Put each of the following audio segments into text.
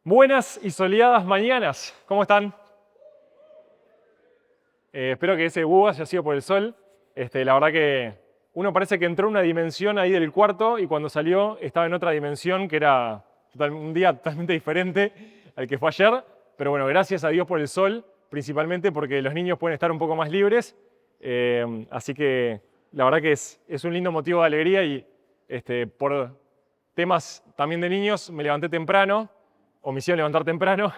Buenas y soleadas mañanas, ¿cómo están? Espero que ese búho haya sido por el sol. La verdad que uno parece que entró en una dimensión ahí del cuarto y cuando salió estaba en otra dimensión que era un día totalmente diferente al que fue ayer. Pero bueno, gracias a Dios por el sol, principalmente porque los niños pueden estar un poco más libres. Así que la verdad que es un lindo motivo de alegría y por temas también de niños me levanté temprano, o me hicieron levantar temprano,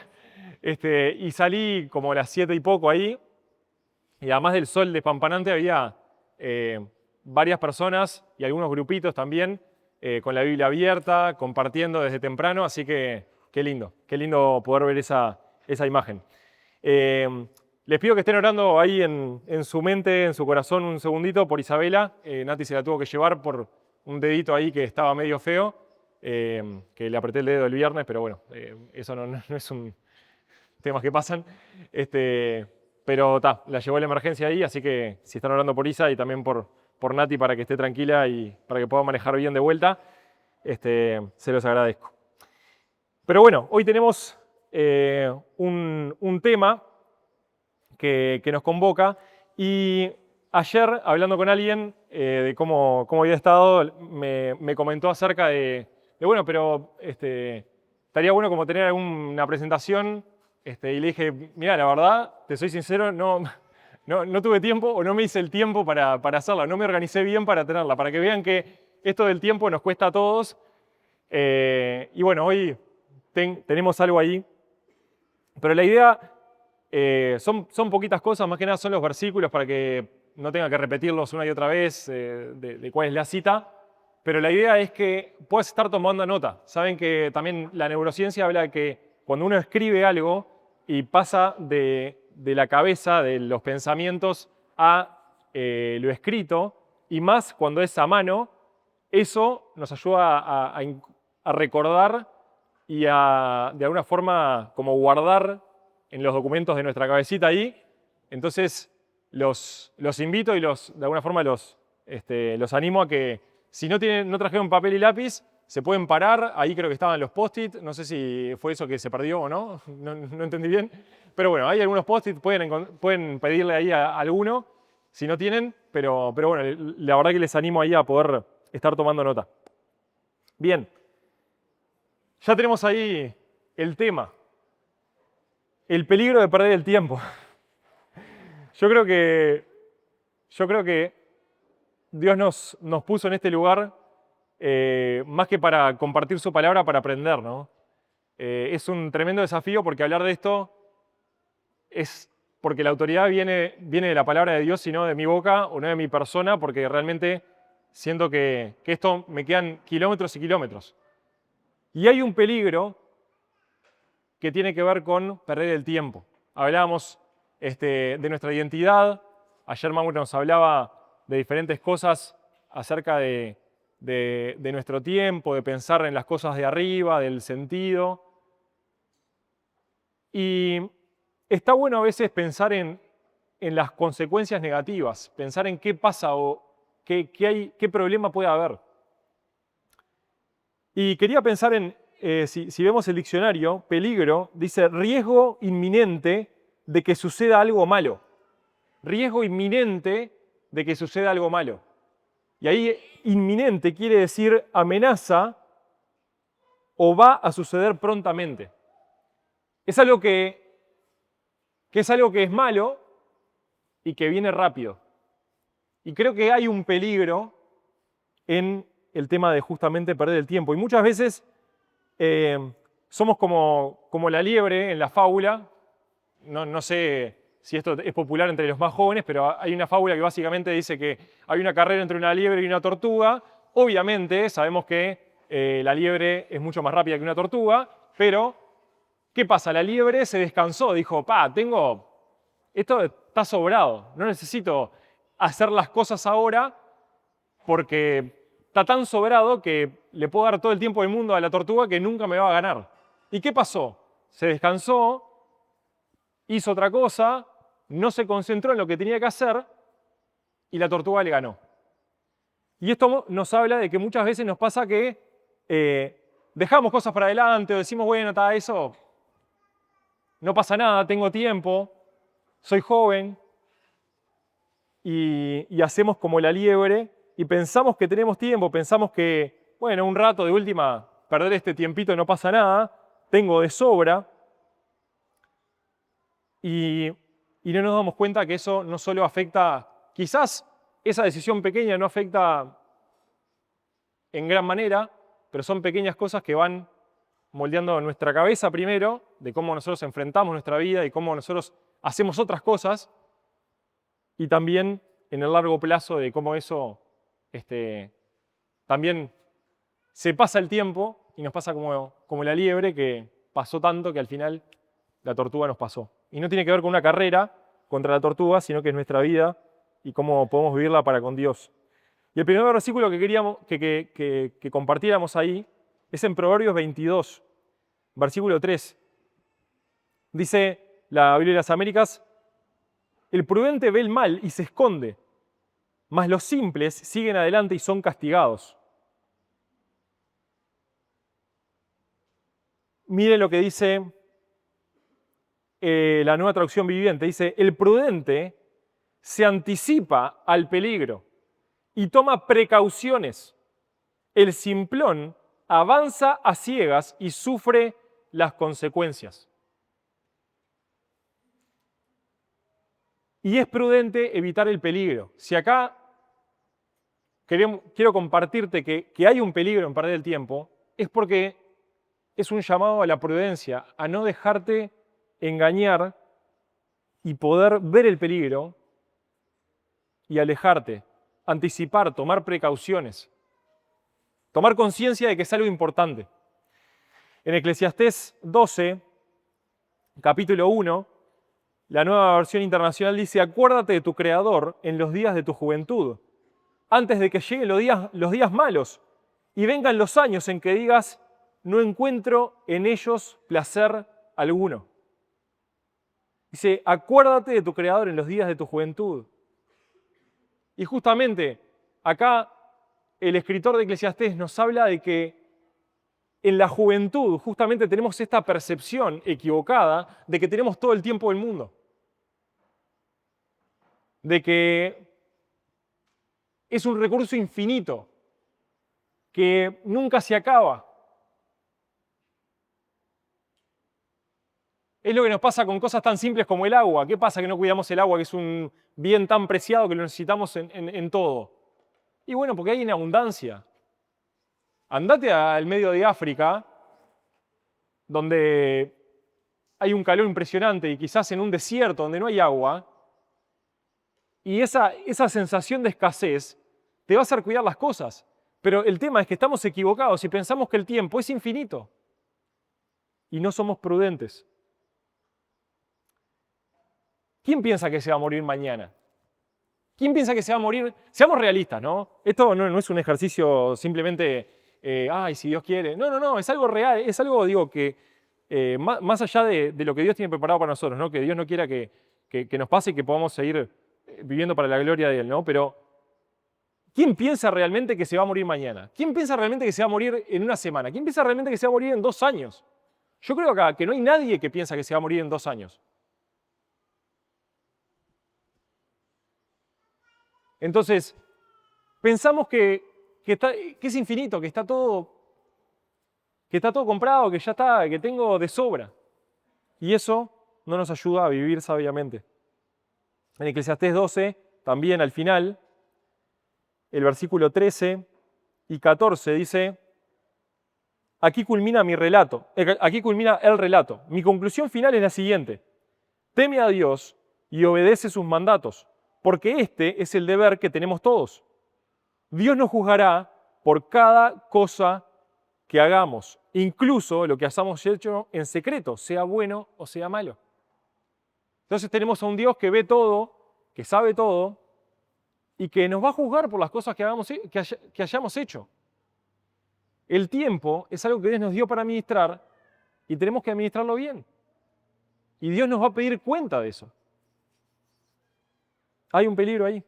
y salí como a las 7 y poco ahí. Y además del sol despampanante había varias personas y algunos grupitos también con la Biblia abierta, compartiendo desde temprano, así que qué lindo poder ver esa imagen. Les pido que estén orando ahí en su mente, en su corazón, un segundito por Isabela. Nati se la tuvo que llevar por un dedito ahí que estaba medio feo, que le apreté el dedo el viernes, pero bueno, eso no es un temas que pasan. Pero la llevó a la emergencia ahí, así que si están orando por Isa y también por Nati para que esté tranquila y para que pueda manejar bien de vuelta, se los agradezco. Pero bueno, hoy tenemos un tema que nos convoca y ayer, hablando con alguien de cómo había estado, me comentó acerca bueno, pero estaría bueno como tener alguna presentación. Y le dije, mira, la verdad, te soy sincero, no tuve tiempo o no me hice el tiempo para hacerla, no me organicé bien para tenerla, para que vean que esto del tiempo nos cuesta a todos. Y bueno, hoy tenemos algo ahí, pero la idea son poquitas cosas, más que nada son los versículos para que no tenga que repetirlos una y otra vez de cuál es la cita. Pero la idea es que puedas estar tomando nota. Saben que también la neurociencia habla de que cuando uno escribe algo y pasa de la cabeza, de los pensamientos, a lo escrito, y más cuando es a mano, eso nos ayuda a recordar y de alguna forma como guardar en los documentos de nuestra cabecita ahí. Entonces los invito y de alguna forma los animo a que si no trajeron papel y lápiz, se pueden parar. Ahí creo que estaban los post-it. No sé si fue eso que se perdió o no. No entendí bien. Pero bueno, hay algunos post-it. Pueden pedirle ahí a alguno si no tienen. Pero bueno, la verdad que les animo ahí a poder estar tomando nota. Bien. Ya tenemos ahí el tema. El peligro de perder el tiempo. Yo creo que Dios nos puso en este lugar más que para compartir su palabra, para aprender, ¿no? Es un tremendo desafío porque hablar de esto es porque la autoridad viene de la palabra de Dios y no de mi boca o no de mi persona, porque realmente siento que esto me quedan kilómetros y kilómetros. Y hay un peligro que tiene que ver con perder el tiempo. Hablábamos de nuestra identidad. Ayer Mauro nos hablaba de diferentes cosas acerca de nuestro tiempo, de pensar en las cosas de arriba, del sentido. Y está bueno a veces pensar en las consecuencias negativas, pensar en qué pasa o qué problema puede haber. Y quería pensar si vemos el diccionario, peligro, dice riesgo inminente de que suceda algo malo. Riesgo inminente de que suceda algo malo. Y ahí inminente quiere decir amenaza o va a suceder prontamente. Es algo que es malo y que viene rápido. Y creo que hay un peligro en el tema de justamente perder el tiempo. Y muchas veces somos como la liebre en la fábula. No sé si esto es popular entre los más jóvenes, pero hay una fábula que básicamente dice que hay una carrera entre una liebre y una tortuga. Obviamente sabemos que la liebre es mucho más rápida que una tortuga, pero ¿qué pasa? La liebre se descansó, dijo, esto está sobrado, no necesito hacer las cosas ahora porque está tan sobrado que le puedo dar todo el tiempo del mundo a la tortuga que nunca me va a ganar. ¿Y qué pasó? Se descansó, hizo otra cosa, no se concentró en lo que tenía que hacer y la tortuga le ganó. Y esto nos habla de que muchas veces nos pasa que dejamos cosas para adelante o decimos, bueno, está eso, no pasa nada, tengo tiempo, soy joven, y hacemos como la liebre y pensamos que tenemos tiempo, pensamos que, bueno, un rato de última, perder este tiempito no pasa nada, tengo de sobra, y, y no nos damos cuenta que eso no solo afecta, quizás esa decisión pequeña no afecta en gran manera, pero son pequeñas cosas que van moldeando nuestra cabeza primero, de cómo nosotros enfrentamos nuestra vida y cómo nosotros hacemos otras cosas, y también en el largo plazo de cómo eso también se pasa el tiempo y nos pasa como la liebre que pasó tanto que al final la tortuga nos pasó. Y no tiene que ver con una carrera contra la tortuga, sino que es nuestra vida y cómo podemos vivirla para con Dios. Y el primer versículo que queríamos que compartiéramos ahí es en Proverbios 22, versículo 3. Dice la Biblia de las Américas: el prudente ve el mal y se esconde, mas los simples siguen adelante y son castigados. Miren lo que dice la Nueva Traducción Viviente. Dice: el prudente se anticipa al peligro y toma precauciones. El simplón avanza a ciegas y sufre las consecuencias. Y es prudente evitar el peligro. Si acá quiero compartirte que hay un peligro en perder el tiempo, es porque es un llamado a la prudencia, a no dejarte engañar y poder ver el peligro y alejarte, anticipar, tomar precauciones, tomar conciencia de que es algo importante. En Eclesiastés 12, capítulo 1, la Nueva Versión Internacional dice: acuérdate de tu Creador en los días de tu juventud, antes de que lleguen los días malos y vengan los años en que digas: no encuentro en ellos placer alguno. Dice: acuérdate de tu Creador en los días de tu juventud. Y justamente acá el escritor de Eclesiastés nos habla de que en la juventud justamente tenemos esta percepción equivocada de que tenemos todo el tiempo del mundo. De que es un recurso infinito, que nunca se acaba. Es lo que nos pasa con cosas tan simples como el agua. ¿Qué pasa que no cuidamos el agua, que es un bien tan preciado que lo necesitamos en todo? Y bueno, porque hay en abundancia. Andate al medio de África, donde hay un calor impresionante y quizás en un desierto donde no hay agua, y esa sensación de escasez te va a hacer cuidar las cosas. Pero el tema es que estamos equivocados y pensamos que el tiempo es infinito y no somos prudentes. ¿Quién piensa que se va a morir mañana? ¿Quién piensa que se va a morir? Seamos realistas, ¿no? Esto no es un ejercicio simplemente, ay, si Dios quiere. No, es algo real, es algo, digo, que más allá de lo que Dios tiene preparado para nosotros, ¿no? Que Dios no quiera que nos pase y que podamos seguir viviendo para la gloria de Él, ¿no? Pero ¿quién piensa realmente que se va a morir mañana? ¿Quién piensa realmente que se va a morir en una semana? ¿Quién piensa realmente que se va a morir en 2 años? Yo creo acá que no hay nadie que piensa que se va a morir en 2 años. Entonces, pensamos que es infinito, que está todo comprado, que ya está, que tengo de sobra. Y eso no nos ayuda a vivir sabiamente. En Eclesiastés 12, también al final, el versículo 13 y 14 dice: aquí culmina mi relato, aquí culmina el relato. Mi conclusión final es la siguiente: teme a Dios y obedece sus mandatos, porque este es el deber que tenemos todos. Dios nos juzgará por cada cosa que hagamos, incluso lo que hayamos hecho en secreto, sea bueno o sea malo. Entonces tenemos a un Dios que ve todo, que sabe todo, y que nos va a juzgar por las cosas que hayamos hecho. El tiempo es algo que Dios nos dio para administrar y tenemos que administrarlo bien. Y Dios nos va a pedir cuenta de eso. Hay un peligro ahí.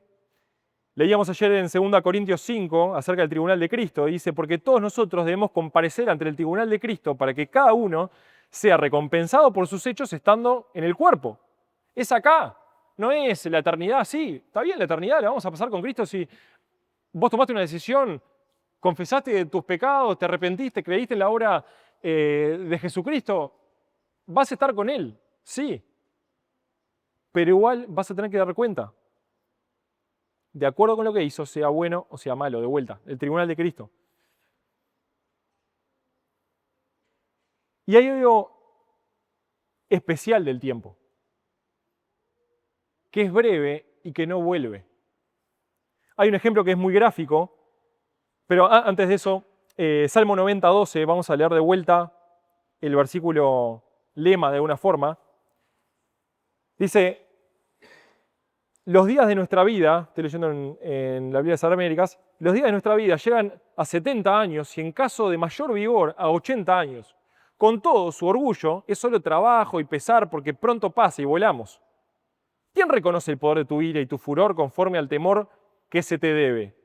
Leíamos ayer en 2 Corintios 5 acerca del tribunal de Cristo. Dice, porque todos nosotros debemos comparecer ante el tribunal de Cristo para que cada uno sea recompensado por sus hechos estando en el cuerpo. Es acá, no es la eternidad. Sí, está bien la eternidad, la vamos a pasar con Cristo si vos tomaste una decisión, confesaste de tus pecados, te arrepentiste, creíste en la obra de Jesucristo, vas a estar con Él, sí. Pero igual vas a tener que dar cuenta, de acuerdo con lo que hizo, sea bueno o sea malo, de vuelta, el tribunal de Cristo. Y hay algo especial del tiempo, que es breve y que no vuelve. Hay un ejemplo que es muy gráfico, pero antes de eso, Salmo 90, 12, vamos a leer de vuelta el versículo lema de alguna forma. Dice, los días de nuestra vida, estoy leyendo en la Biblia de las Américas, los días de nuestra vida llegan a 70 años y en caso de mayor vigor a 80 años. Con todo, su orgullo es solo trabajo y pesar porque pronto pasa y volamos. ¿Quién reconoce el poder de tu ira y tu furor conforme al temor que se te debe?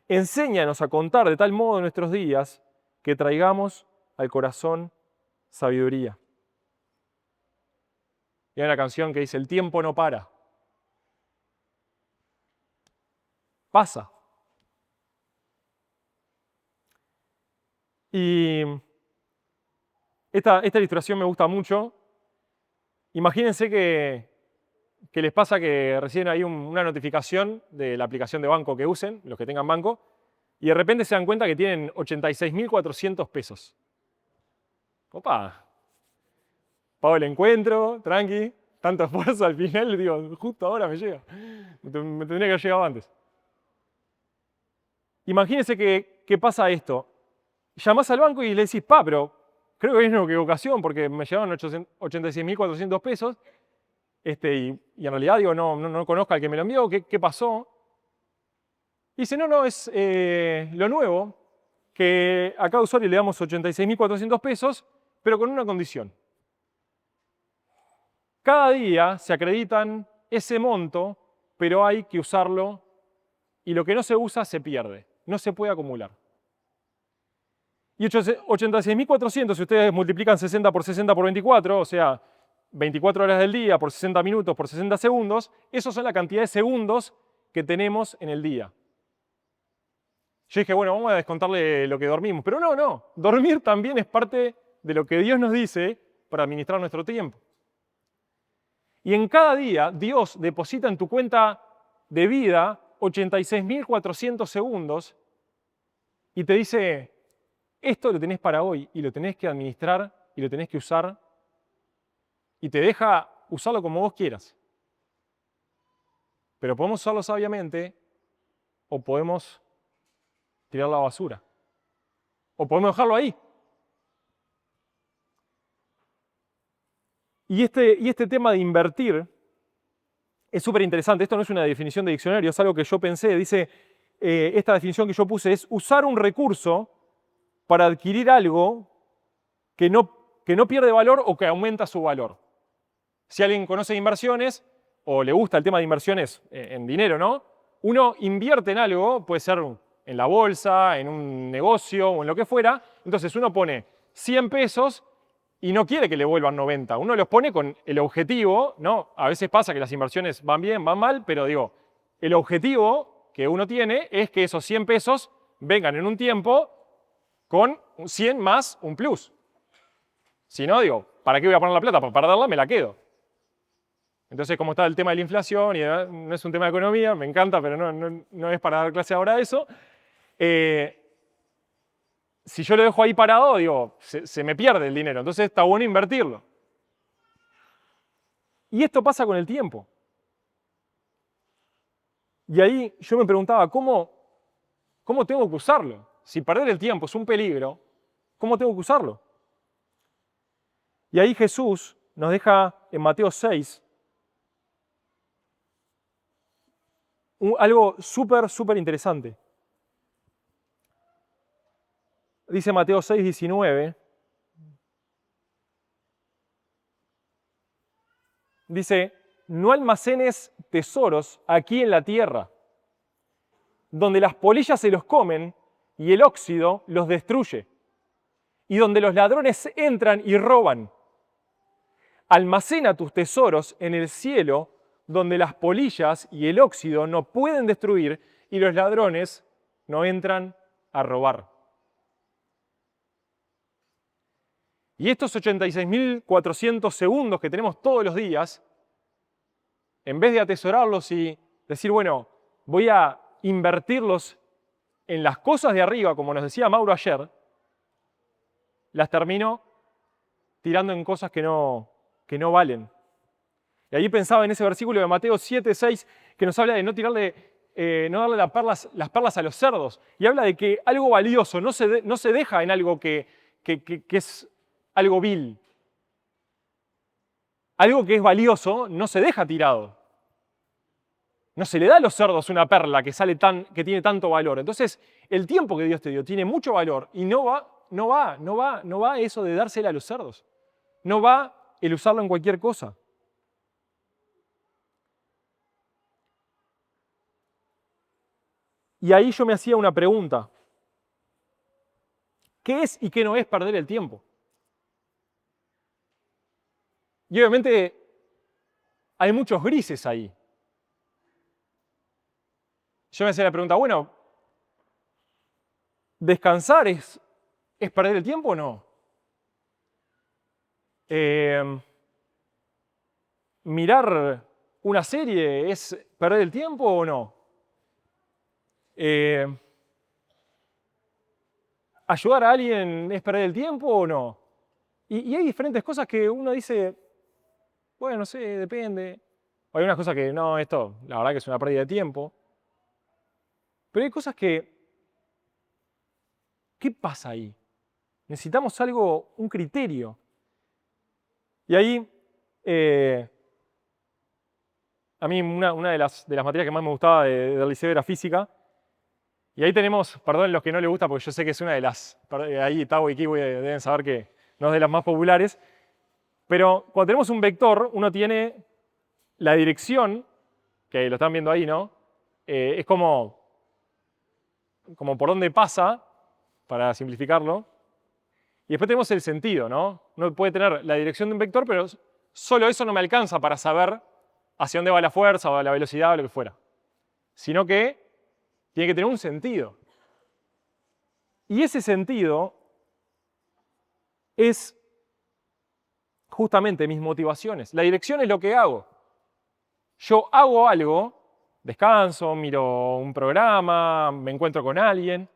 Enséñanos a contar de tal modo nuestros días que traigamos al corazón sabiduría. Y hay una canción que dice, el tiempo no para. Pasa. Y esta ilustración me gusta mucho. Imagínense que les pasa que reciben ahí una notificación de la aplicación de banco que usen, los que tengan banco, y de repente se dan cuenta que tienen 86.400 pesos. Opa, pago el encuentro, tranqui, tanto esfuerzo al final, digo, justo ahora me llega. Me tendría que haber llegado antes. Imagínense que pasa esto. Llamás al banco y le decís, pero creo que es una equivocación porque me llegaron 86.400 pesos y en realidad digo, no conozco al que me lo envió, ¿qué pasó? Y dice, no, es lo nuevo, que a cada usuario le damos 86.400 pesos, pero con una condición. Cada día se acreditan ese monto, pero hay que usarlo y lo que no se usa se pierde, no se puede acumular. Y 86.400, si ustedes multiplican 60 por 60 por 24, o sea, 24 horas del día por 60 minutos por 60 segundos, esos son la cantidad de segundos que tenemos en el día. Yo dije, bueno, vamos a descontarle lo que dormimos, pero no, dormir también es parte de lo que Dios nos dice para administrar nuestro tiempo. Y en cada día Dios deposita en tu cuenta de vida 86.400 segundos y te dice, esto lo tenés para hoy y lo tenés que administrar y lo tenés que usar y te deja usarlo como vos quieras. Pero podemos usarlo sabiamente o podemos tirarlo a la basura o podemos dejarlo ahí. Y este tema de invertir es súper interesante. Esto no es una definición de diccionario, es algo que yo pensé. Dice, esta definición que yo puse es usar un recurso para adquirir algo que no pierde valor o que aumenta su valor. Si alguien conoce de inversiones o le gusta el tema de inversiones en dinero, ¿no? Uno invierte en algo, puede ser en la bolsa, en un negocio o en lo que fuera. Entonces uno pone 100 pesos y no quiere que le vuelvan 90. Uno los pone con el objetivo, ¿no? A veces pasa que las inversiones van bien, van mal, pero digo, el objetivo que uno tiene es que esos 100 pesos vengan en un tiempo con 100 más un plus. Si no, digo, ¿para qué voy a poner la plata? Para perderla, me la quedo. Entonces, como está el tema de la inflación, y no es un tema de economía, me encanta, pero no es para dar clase ahora de eso, si yo lo dejo ahí parado, digo, se me pierde el dinero, entonces está bueno invertirlo. Y esto pasa con el tiempo. Y ahí yo me preguntaba, ¿cómo tengo que usarlo? Si perder el tiempo es un peligro, ¿cómo tengo que usarlo? Y ahí Jesús nos deja en Mateo 6 algo súper interesante. Dice Mateo 6, 19. Dice, no almacenes tesoros aquí en la tierra, donde las polillas se los comen y el óxido los destruye, y donde los ladrones entran y roban. Almacena tus tesoros en el cielo, donde las polillas y el óxido no pueden destruir y los ladrones no entran a robar. Y estos 86.400 segundos que tenemos todos los días, en vez de atesorarlos y decir, bueno, voy a invertirlos en las cosas de arriba, como nos decía Mauro ayer, las termino tirando en cosas que no valen. Y ahí pensaba en ese versículo de Mateo 7:6 que nos habla de no darle las perlas a los cerdos. Y habla de que algo valioso no se deja en algo que es algo vil. Algo que es valioso no se deja tirado. No se le da a los cerdos una perla que tiene tanto valor. Entonces, el tiempo que Dios te dio tiene mucho valor y no va eso de dársela a los cerdos. No va el usarlo en cualquier cosa. Y ahí yo me hacía una pregunta. ¿Qué es y qué no es perder el tiempo? Y obviamente hay muchos grises ahí. Yo me hacía la pregunta, bueno, ¿descansar es perder el tiempo o no? ¿Mirar una serie es perder el tiempo o no? ¿Ayudar a alguien es perder el tiempo o no? Y hay diferentes cosas que uno dice, bueno, no sé, depende. Hay unas cosas que no, esto la verdad que es una pérdida de tiempo. Pero hay cosas ¿qué pasa ahí? Necesitamos algo, un criterio. Y ahí, a mí una de las materias que más me gustaba del liceo era física. Y ahí tenemos, perdón los que no les gusta, porque yo sé que es una de las, ahí Tao y Kiwi deben saber que no es de las más populares, pero cuando tenemos un vector, uno tiene la dirección, que lo están viendo ahí, ¿no? Es como por dónde pasa, para simplificarlo, y después tenemos el sentido, ¿no? Uno puede tener la dirección de un vector, pero solo eso no me alcanza para saber hacia dónde va la fuerza o la velocidad o lo que fuera, sino que tiene que tener un sentido. Y ese sentido es justamente mis motivaciones. La dirección es lo que hago. Yo hago algo, descanso, miro un programa, me encuentro con alguien,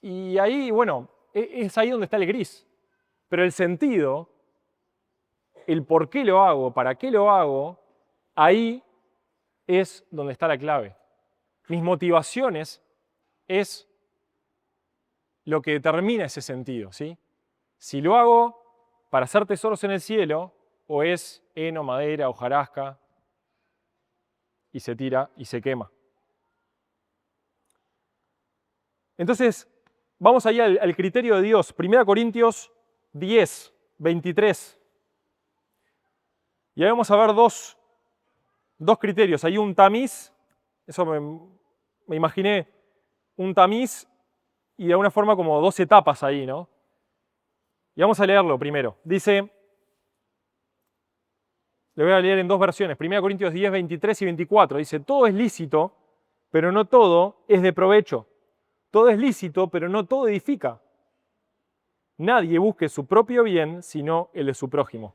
y ahí, bueno, es ahí donde está el gris. Pero el sentido, el por qué lo hago, para qué lo hago, ahí es donde está la clave. Mis motivaciones es lo que determina ese sentido, ¿sí? Si lo hago para hacer tesoros en el cielo, o es heno, madera, hojarasca, y se tira y se quema. Entonces, vamos ahí al criterio de Dios. 1 Corintios 10, 23. Y ahí vamos a ver dos criterios. Hay un tamiz, eso me imaginé, un tamiz y de alguna forma como dos etapas ahí, ¿no? Y vamos a leerlo primero. Dice, le voy a leer en dos versiones, 1 Corintios 10, 23 y 24. Dice, todo es lícito, pero no todo es de provecho. Todo es lícito, pero no todo edifica. Nadie busque su propio bien, sino el de su prójimo.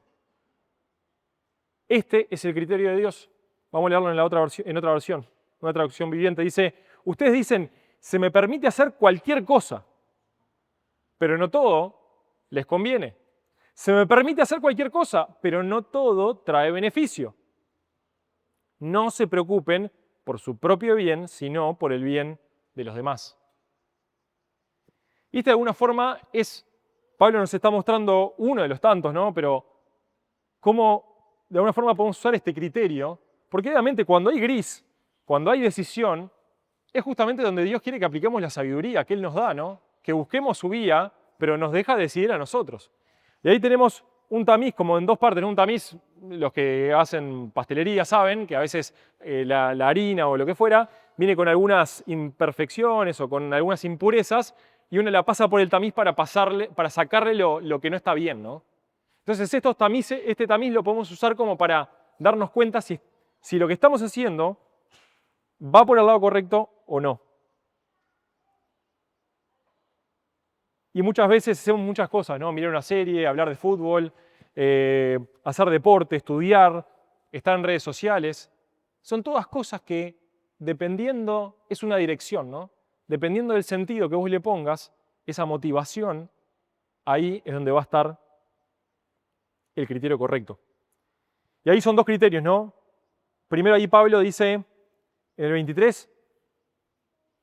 Este es el criterio de Dios. Vamos a leerlo en otra versión, una traducción viviente. Dice, ustedes dicen, se me permite hacer cualquier cosa, pero no todo les conviene. Se me permite hacer cualquier cosa, pero no todo trae beneficio. No se preocupen por su propio bien, sino por el bien de los demás. Y de alguna forma Pablo nos está mostrando uno de los tantos, ¿no? Pero cómo de alguna forma podemos usar este criterio, porque obviamente cuando hay gris, cuando hay decisión, es justamente donde Dios quiere que apliquemos la sabiduría que Él nos da, ¿no? Que busquemos su vía, pero nos deja decidir a nosotros. Y ahí tenemos un tamiz como en dos partes, ¿no? Un tamiz, los que hacen pastelería saben que a veces la harina o lo que fuera viene con algunas imperfecciones o con algunas impurezas y uno la pasa por el tamiz para sacarle lo que no está bien, ¿no? Entonces este tamiz lo podemos usar como para darnos cuenta si lo que estamos haciendo va por el lado correcto o no. Y muchas veces hacemos muchas cosas, ¿no? Mirar una serie, hablar de fútbol, hacer deporte, estudiar, estar en redes sociales. Son todas cosas que, dependiendo, es una dirección, ¿no? Dependiendo del sentido que vos le pongas, esa motivación, ahí es donde va a estar el criterio correcto. Y ahí son dos criterios, ¿no? Primero ahí Pablo dice, en el 23,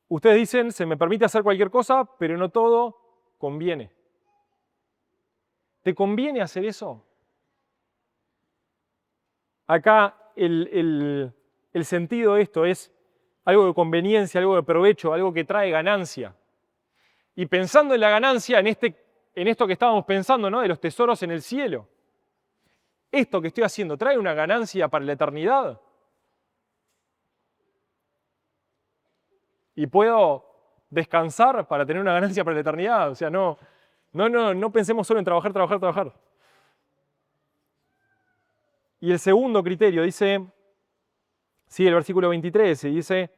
ustedes dicen, se me permite hacer cualquier cosa, pero no todo conviene. ¿Te conviene hacer eso? Acá el sentido de esto es algo de conveniencia, algo de provecho, algo que trae ganancia. Y pensando en la ganancia, en esto que estábamos pensando, ¿no? De los tesoros en el cielo. ¿Esto que estoy haciendo trae una ganancia para la eternidad? ¿Y puedo descansar para tener una ganancia para la eternidad? O sea, no pensemos solo en trabajar, trabajar, trabajar. Y el segundo criterio dice, sigue el versículo 23, y dice,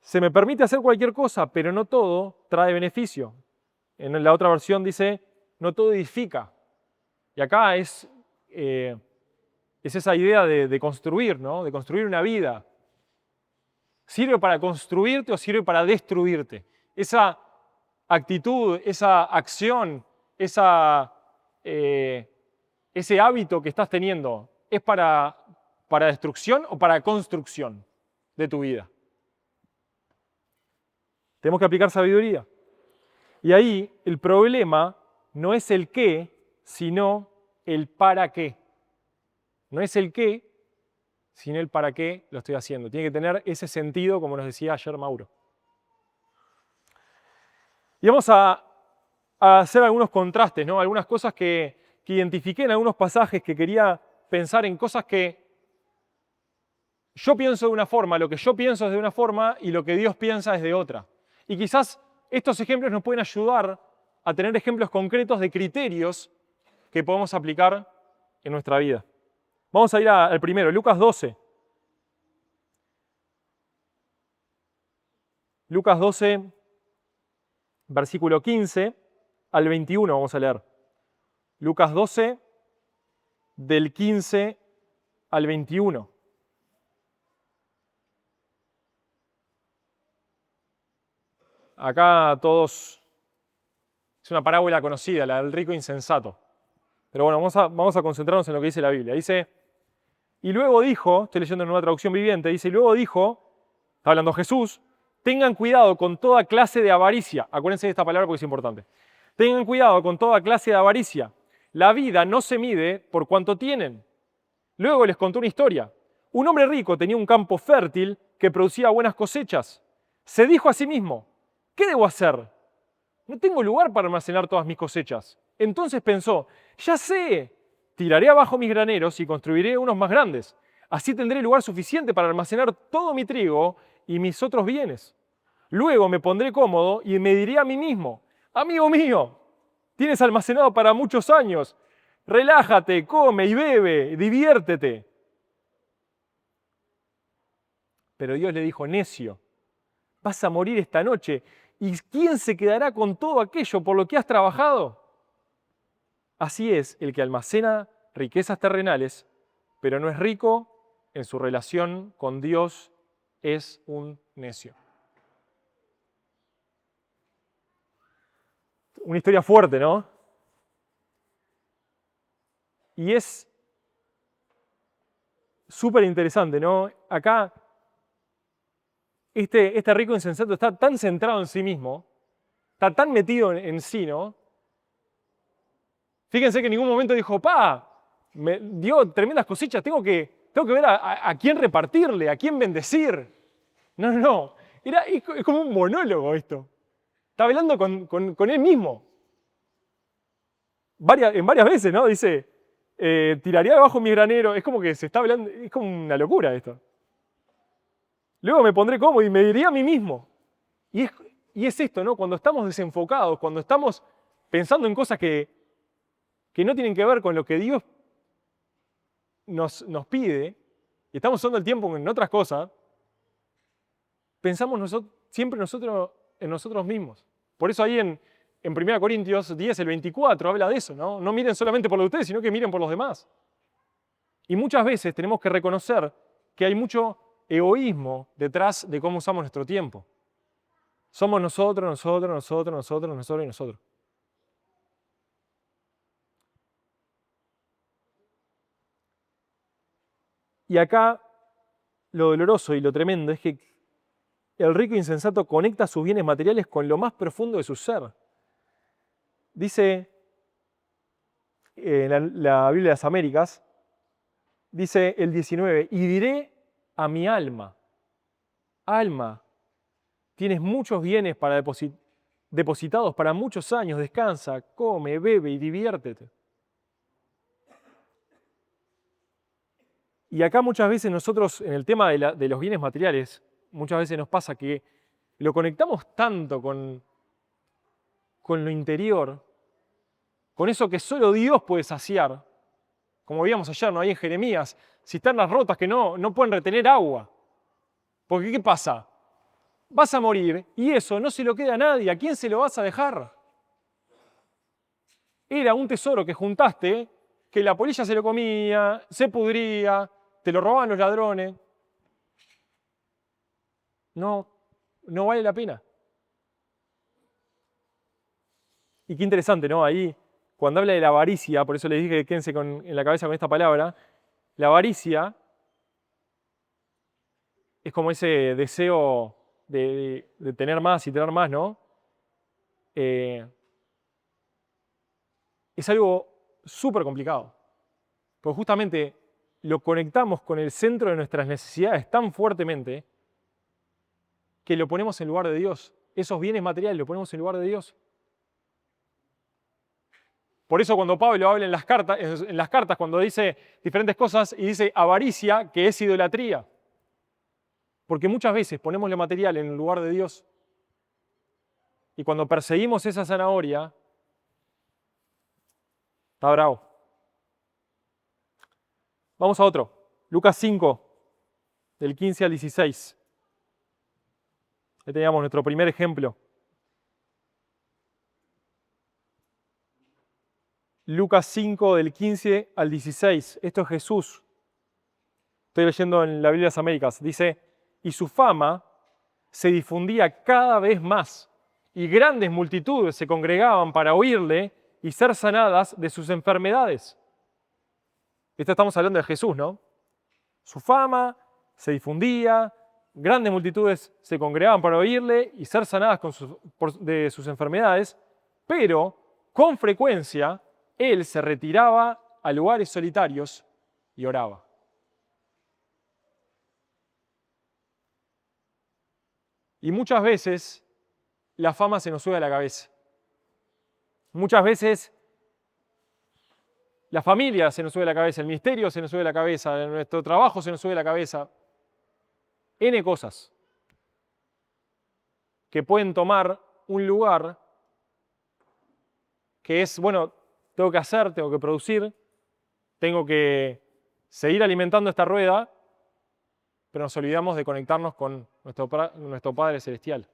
se me permite hacer cualquier cosa, pero no todo trae beneficio. En la otra versión dice, no todo edifica. Y acá es esa idea de construir, ¿no? De construir una vida. ¿Sirve para construirte o sirve para destruirte? Esa actitud, esa acción, ese hábito que estás teniendo, ¿es para destrucción o para construcción de tu vida? Tenemos que aplicar sabiduría. Y ahí el problema no es el qué, sino el para qué. No es el qué, sino el para qué lo estoy haciendo. Tiene que tener ese sentido, como nos decía ayer Mauro. Y vamos a hacer algunos contrastes, ¿no? Algunas cosas que identifiqué en algunos pasajes, que quería pensar en cosas que yo pienso de una forma, lo que yo pienso es de una forma y lo que Dios piensa es de otra. Y quizás estos ejemplos nos pueden ayudar a tener ejemplos concretos de criterios que podemos aplicar en nuestra vida. Vamos a ir al primero, Lucas 12. Lucas 12, versículo 15 al 21 vamos a leer. Lucas 12, del 15 al 21. Acá todos, es una parábola conocida, la del rico insensato. Pero bueno, vamos a concentrarnos en lo que dice la Biblia. Dice, y luego dijo, estoy leyendo en una traducción viviente, dice, y luego dijo, está hablando Jesús, tengan cuidado con toda clase de avaricia. Acuérdense de esta palabra porque es importante. Tengan cuidado con toda clase de avaricia. La vida no se mide por cuánto tienen. Luego les contó una historia. Un hombre rico tenía un campo fértil que producía buenas cosechas. Se dijo a sí mismo, ¿qué debo hacer? No tengo lugar para almacenar todas mis cosechas. Entonces pensó, ya sé, tiraré abajo mis graneros y construiré unos más grandes. Así tendré lugar suficiente para almacenar todo mi trigo y mis otros bienes. Luego me pondré cómodo y me diré a mí mismo, amigo mío, tienes almacenado para muchos años. Relájate, come y bebe, diviértete. Pero Dios le dijo, necio, vas a morir esta noche. ¿Y quién se quedará con todo aquello por lo que has trabajado? Así es el que almacena riquezas terrenales, pero no es rico en su relación con Dios, es un necio. Una historia fuerte, ¿no? Y es súper interesante, ¿no? Acá este rico insensato está tan centrado en sí mismo, está tan metido en sí, ¿no? Fíjense que en ningún momento dijo, me dio tremendas cosechas, tengo que ver a quién repartirle, a quién bendecir. No. Es como un monólogo esto. Está hablando con él mismo. En varias veces, ¿no? Dice, tiraría debajo mi granero. Es como que se está hablando, es como una locura esto. Luego me pondré cómodo y me diré a mí mismo. Y es, y es esto, ¿no? Cuando estamos desenfocados, cuando estamos pensando en cosas que no tienen que ver con lo que Dios nos pide, y estamos usando el tiempo en otras cosas, pensamos siempre nosotros en nosotros mismos. Por eso ahí en 1 Corintios 10, el 24, habla de eso, ¿no? No miren solamente por lo de ustedes, sino que miren por los demás. Y muchas veces tenemos que reconocer que hay mucho egoísmo detrás de cómo usamos nuestro tiempo. Somos nosotros, nosotros, nosotros, nosotros, nosotros y nosotros. Y acá lo doloroso y lo tremendo es que el rico insensato conecta sus bienes materiales con lo más profundo de su ser. Dice en la Biblia de las Américas, dice el 19, y diré a mi alma, alma, tienes muchos bienes depositados para muchos años, descansa, come, bebe y diviértete. Y acá muchas veces nosotros, en el tema de los bienes materiales, muchas veces nos pasa que lo conectamos tanto con lo interior, con eso que solo Dios puede saciar, como veíamos ayer, ¿no? Ahí en Jeremías, cisternas rotas que no pueden retener agua. Porque ¿qué pasa? Vas a morir y eso no se lo queda a nadie. ¿A quién se lo vas a dejar? Era un tesoro que juntaste, que la polilla se lo comía, se pudría, te lo robaban los ladrones. No vale la pena. Y qué interesante, ¿no? Ahí, cuando habla de la avaricia, por eso les dije que quédense en la cabeza con esta palabra, la avaricia es como ese deseo de tener más y tener más, ¿no? Es algo súper complicado, porque justamente lo conectamos con el centro de nuestras necesidades tan fuertemente que lo ponemos en lugar de Dios. Esos bienes materiales lo ponemos en lugar de Dios. Por eso cuando Pablo habla en las cartas cuando dice diferentes cosas y dice avaricia, que es idolatría. Porque muchas veces ponemos lo material en el lugar de Dios. Y cuando perseguimos esa zanahoria, está bravo. Vamos a otro. Lucas 5, del 15 al 16. Ahí teníamos nuestro primer ejemplo. Lucas 5, del 15 al 16. Esto es Jesús. Estoy leyendo en la Biblia de las Américas. Dice, y su fama se difundía cada vez más, y grandes multitudes se congregaban para oírle y ser sanadas de sus enfermedades. Esto estamos hablando de Jesús, ¿no? Su fama se difundía, grandes multitudes se congregaban para oírle y ser sanadas de sus enfermedades, pero con frecuencia él se retiraba a lugares solitarios y oraba. Y muchas veces la fama se nos sube a la cabeza. Muchas veces la familia se nos sube a la cabeza, el ministerio se nos sube a la cabeza, nuestro trabajo se nos sube a la cabeza. N cosas que pueden tomar un lugar que es, bueno, tengo que hacer, tengo que producir, tengo que seguir alimentando esta rueda, pero nos olvidamos de conectarnos con nuestro Padre Celestial.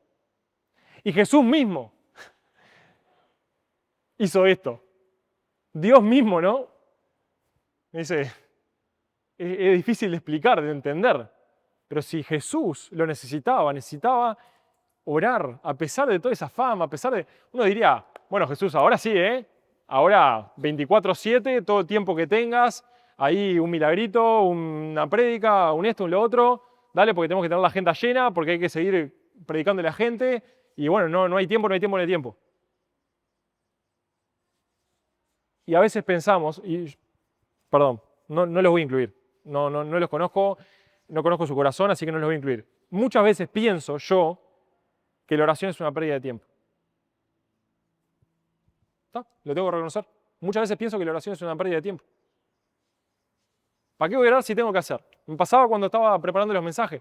Y Jesús mismo hizo esto. Dios mismo, ¿no? Dice, es difícil de explicar, de entender, pero si Jesús lo necesitaba orar, a pesar de toda esa fama, a pesar de... Uno diría, bueno Jesús, ahora sí, ¿eh? Ahora 24/7, todo el tiempo que tengas, ahí un milagrito, una prédica, un esto, un lo otro, dale porque tenemos que tener la agenda llena, porque hay que seguir predicando a la gente, y bueno, no hay tiempo, no hay tiempo, no hay tiempo. Y a veces pensamos, perdón, no los voy a incluir, no los conozco, no conozco su corazón, así que no los voy a incluir. Muchas veces pienso yo que la oración es una pérdida de tiempo. ¿Está? Lo tengo que reconocer. Muchas veces pienso que la oración es una pérdida de tiempo. ¿Para qué voy a orar si tengo que hacer? Me pasaba cuando estaba preparando los mensajes.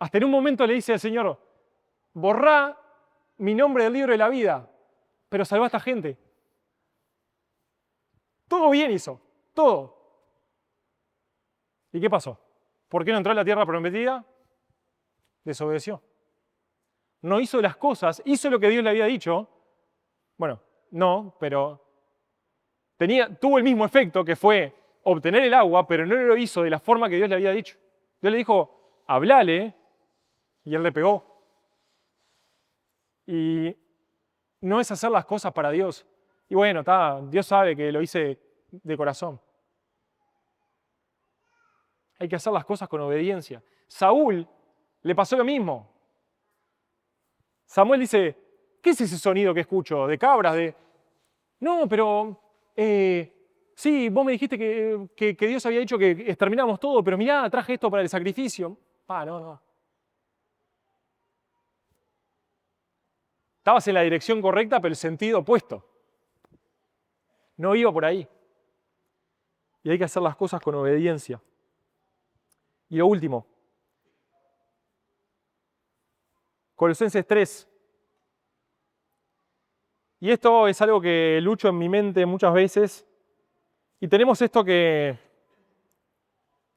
Hasta en un momento le dice al Señor, borrá mi nombre del libro de la vida, pero salvá a esta gente. Todo bien hizo, todo. ¿Y qué pasó? ¿Por qué no entró a la tierra prometida? Desobedeció. No hizo las cosas, hizo lo que Dios le había dicho. Bueno, no, pero tuvo el mismo efecto que fue obtener el agua, pero no lo hizo de la forma que Dios le había dicho. Dios le dijo, hablale, y él le pegó. Y no es hacer las cosas para Dios. Y bueno, Dios sabe que lo hice de corazón. Hay que hacer las cosas con obediencia. Saúl le pasó lo mismo. Samuel dice, ¿qué es ese sonido que escucho? ¿De cabras? No, pero sí, vos me dijiste que Dios había dicho que exterminamos todo, pero mirá, traje esto para el sacrificio. No. Estabas en la dirección correcta, pero el sentido opuesto. No iba por ahí. Y hay que hacer las cosas con obediencia. Y lo último, Colosenses 3. Y esto es algo que lucho en mi mente muchas veces. Y tenemos esto que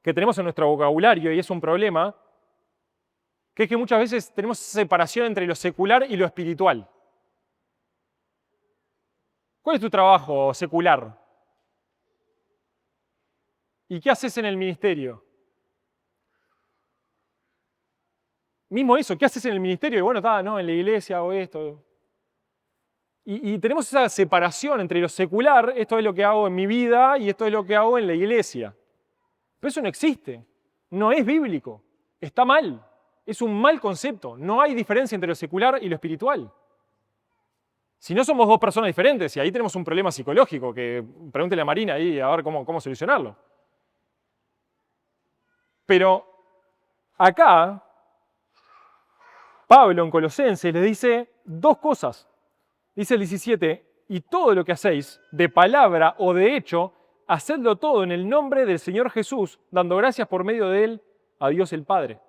tenemos en nuestro vocabulario y es un problema, que es que muchas veces tenemos separación entre lo secular y lo espiritual. ¿Cuál es tu trabajo secular? ¿Y qué haces en el ministerio? Mismo eso, ¿qué haces en el ministerio? Y bueno, no, en la iglesia hago esto. Y tenemos esa separación entre lo secular, esto es lo que hago en mi vida y esto es lo que hago en la iglesia. Pero eso no existe, no es bíblico, está mal, es un mal concepto, no hay diferencia entre lo secular y lo espiritual. Si no somos dos personas diferentes, y ahí tenemos un problema psicológico, que pregúntele a Marina ahí a ver cómo solucionarlo. Pero acá, Pablo en Colosenses le dice dos cosas. Dice el 17, y todo lo que hacéis, de palabra o de hecho, hacedlo todo en el nombre del Señor Jesús, dando gracias por medio de Él a Dios el Padre.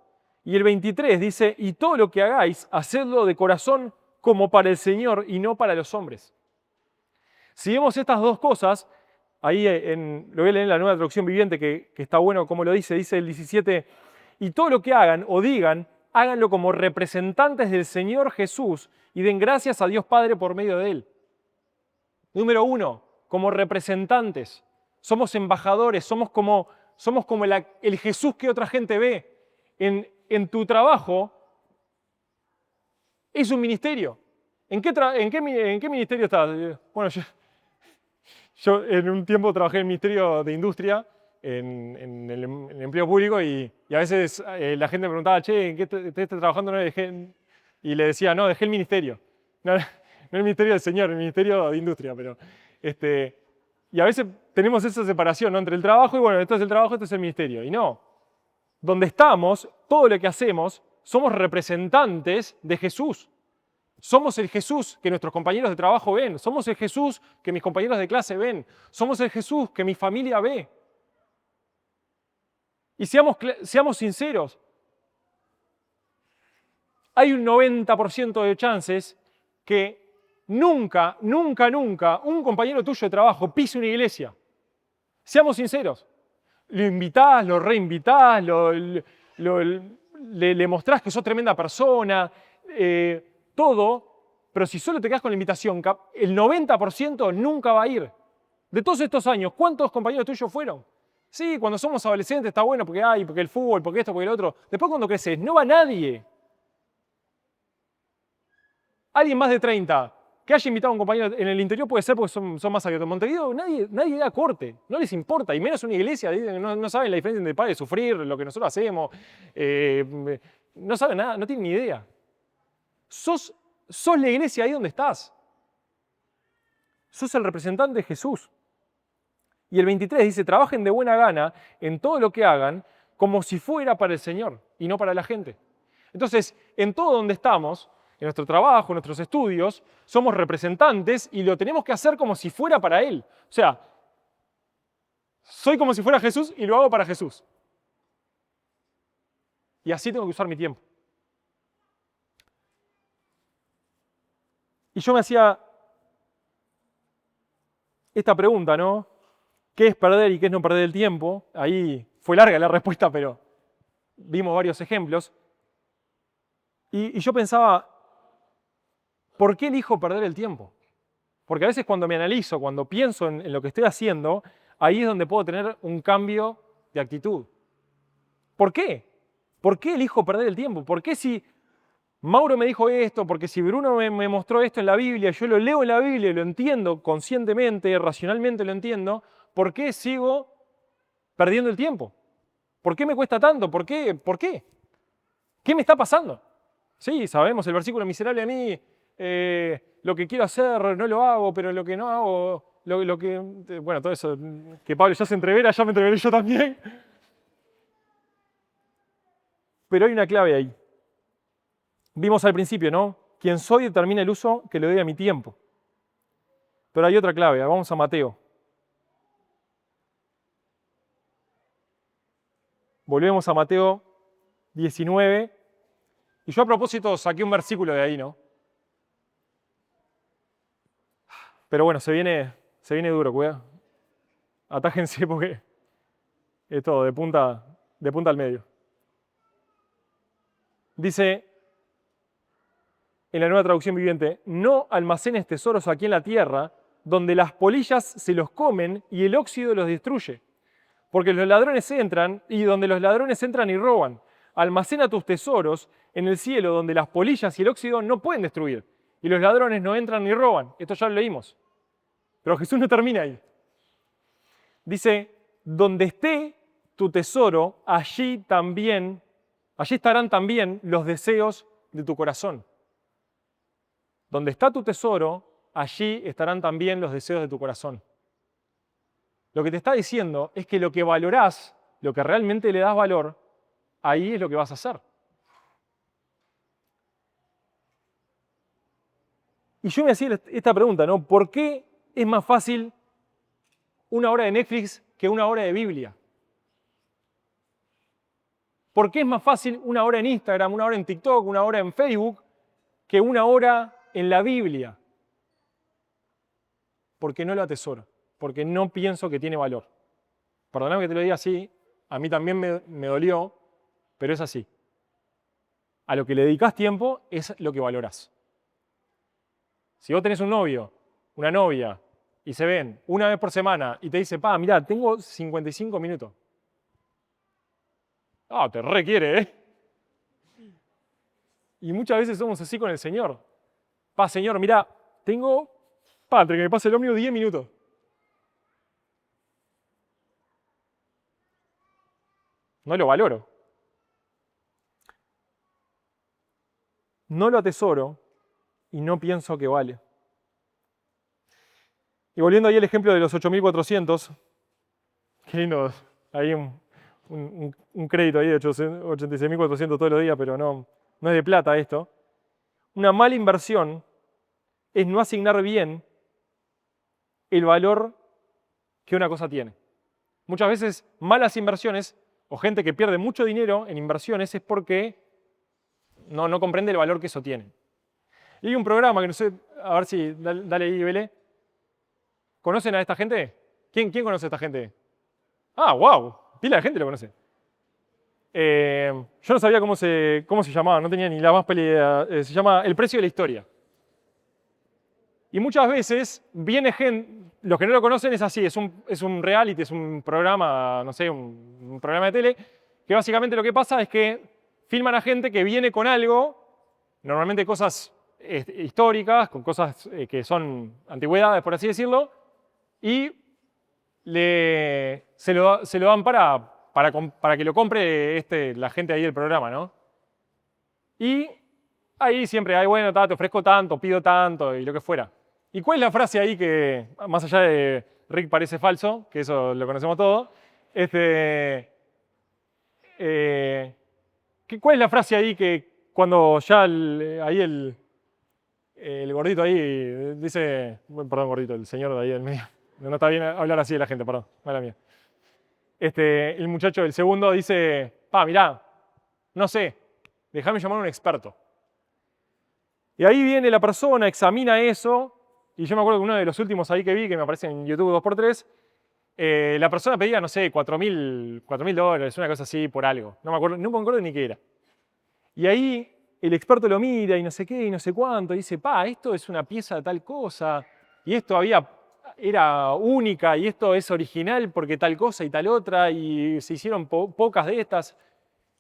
Y el 23 dice, y todo lo que hagáis, hacedlo de corazón como para el Señor y no para los hombres. Si vemos estas dos cosas, ahí lo voy a leer en la Nueva Traducción Viviente, que está bueno como lo dice el 17, y todo lo que hagan o digan, háganlo como representantes del Señor Jesús y den gracias a Dios Padre por medio de Él. Número 1, como representantes. Somos embajadores, somos como el Jesús que otra gente ve. En tu trabajo es un ministerio. ¿En qué ministerio estás? Bueno, yo en un tiempo trabajé en el Ministerio de Industria, en el empleo público, y a veces la gente me preguntaba, che, ¿en qué estás trabajando? No, y le decía, no, dejé el ministerio. No, el ministerio del Señor, el Ministerio de Industria, pero y a veces tenemos esa separación, ¿no? Entre el trabajo y bueno, esto es el trabajo, esto es el ministerio. Y no, donde estamos, todo lo que hacemos, somos representantes de Jesús. Somos el Jesús que nuestros compañeros de trabajo ven. Somos el Jesús que mis compañeros de clase ven. Somos el Jesús que mi familia ve. Y seamos sinceros. Hay un 90% de chances que nunca un compañero tuyo de trabajo pise una iglesia. Seamos sinceros. Lo invitás, lo reinvitás, le mostrás que sos tremenda persona, todo, pero si solo te quedás con la invitación, el 90% nunca va a ir. De todos estos años, ¿cuántos compañeros tuyos fueron? Sí, cuando somos adolescentes está bueno porque el fútbol, porque esto, porque el otro. Después cuando creces, no va nadie. Alguien más de 30 que haya invitado a un compañero en el interior puede ser porque son más abiertos. En Montevideo nadie da corte, no les importa, y menos una iglesia, no saben la diferencia entre parar de sufrir, lo que nosotros hacemos, no saben nada, no tienen ni idea. Sos la iglesia ahí donde estás. Sos el representante de Jesús. Y el 23 dice, trabajen de buena gana en todo lo que hagan como si fuera para el Señor y no para la gente. Entonces, en todo donde estamos, en nuestro trabajo, en nuestros estudios, somos representantes y lo tenemos que hacer como si fuera para Él. O sea, soy como si fuera Jesús y lo hago para Jesús. y así tengo que usar mi tiempo. Y yo me hacía esta pregunta, ¿no? ¿Qué es perder y qué es no perder el tiempo? Ahí fue larga la respuesta, pero vimos varios ejemplos. Y yo pensaba, ¿por qué elijo perder el tiempo? Porque a veces cuando me analizo, cuando pienso en lo que estoy haciendo, ahí es donde puedo tener un cambio de actitud. ¿Por qué? ¿Por qué elijo perder el tiempo? ¿Por qué si Mauro me dijo esto? Porque si Bruno me mostró esto en la Biblia, yo lo leo en la Biblia y lo entiendo conscientemente, racionalmente lo entiendo, ¿por qué sigo perdiendo el tiempo? ¿Por qué me cuesta tanto? ¿Por qué? ¿Por qué? ¿Qué me está pasando? Sí, sabemos el versículo miserable a mí, lo que quiero hacer no lo hago, pero lo que no hago, bueno, todo eso, que Pablo ya se entrevera, ya me entreveré yo también. Pero hay una clave ahí. Vimos al principio, ¿no? Quien soy determina el uso que le doy a mi tiempo. Pero hay otra clave, vamos a Mateo. Volvemos a Mateo 19. Y yo a propósito saqué un versículo de ahí, ¿no? Pero bueno, se viene duro, cuidado. Atájense porque es todo de punta al medio. Dice en la Nueva Traducción Viviente, no almacenes tesoros aquí en la tierra, donde las polillas se los comen y el óxido los destruye. Porque los ladrones entran y donde los ladrones entran y roban. Almacena tus tesoros en el cielo, donde las polillas y el óxido no pueden destruir. Y los ladrones no entran ni roban. Esto ya lo leímos. Pero Jesús no termina ahí. Dice, donde esté tu tesoro, allí estarán también los deseos de tu corazón. Donde está tu tesoro, allí estarán también los deseos de tu corazón. Lo que te está diciendo es que lo que valorás, lo que realmente le das valor, ahí es lo que vas a hacer. Y yo me hacía esta pregunta, ¿no? ¿Por qué es más fácil una hora de Netflix que una hora de Biblia? ¿Por qué es más fácil una hora en Instagram, una hora en TikTok, una hora en Facebook, que una hora en la Biblia? Porque no lo atesoro, porque no pienso que tiene valor. Perdóname que te lo diga así, a mí también me dolió, pero es así. A lo que le dedicas tiempo es lo que valorás. Si vos tenés un novio, una novia, y se ven una vez por semana y te dice, mirá, tengo 55 minutos. Te requiere, ¿eh? Y muchas veces somos así con el Señor. Señor, mirá, tengo, entre que me pase el ómnibus 10 minutos. No lo valoro. No lo atesoro y no pienso que vale. Y volviendo ahí al ejemplo de los 8.400, qué lindo, hay un crédito ahí de 86.400 todos los días, pero no es de plata esto. Una mala inversión es no asignar bien el valor que una cosa tiene. Muchas veces malas inversiones o gente que pierde mucho dinero en inversiones es porque no comprende el valor que eso tiene. Y hay un programa que no sé, a ver si, dale ahí, Vele. ¿Conocen a esta gente? ¿Quién conoce a esta gente? Wow, pila de gente lo conoce. Yo no sabía cómo se llamaba, no tenía ni la más idea. Se llama El precio de la historia. Y muchas veces viene gente, los que no lo conocen es así, es un reality, es un programa, no sé, un programa de tele, que básicamente lo que pasa es que filman a gente que viene con algo, normalmente cosas históricas, con cosas que son antigüedades, por así decirlo, y se lo dan para que lo compre la gente ahí del programa, ¿no? Y ahí siempre hay, bueno, te ofrezco tanto, pido tanto y lo que fuera. ¿Y cuál es la frase ahí que, más allá de Rick parece falso, que eso lo conocemos todos, ¿cuál es la frase ahí que cuando ya ahí el gordito ahí dice, perdón gordito, el señor de ahí del medio, no está bien hablar así de la gente, perdón, mala mía. El muchacho del segundo dice, mirá, No sé, déjame llamar a un experto. Y ahí viene la persona, examina eso, y yo me acuerdo que uno de los últimos ahí que vi, que me aparece en YouTube 2x3, la persona pedía, no sé, $4.000, una cosa así, por algo. No me acuerdo ni qué era. Y ahí el experto lo mira y no sé qué y no sé cuánto, y dice, esto es una pieza de tal cosa, y esto era única, y esto es original porque tal cosa y tal otra, y se hicieron pocas de estas.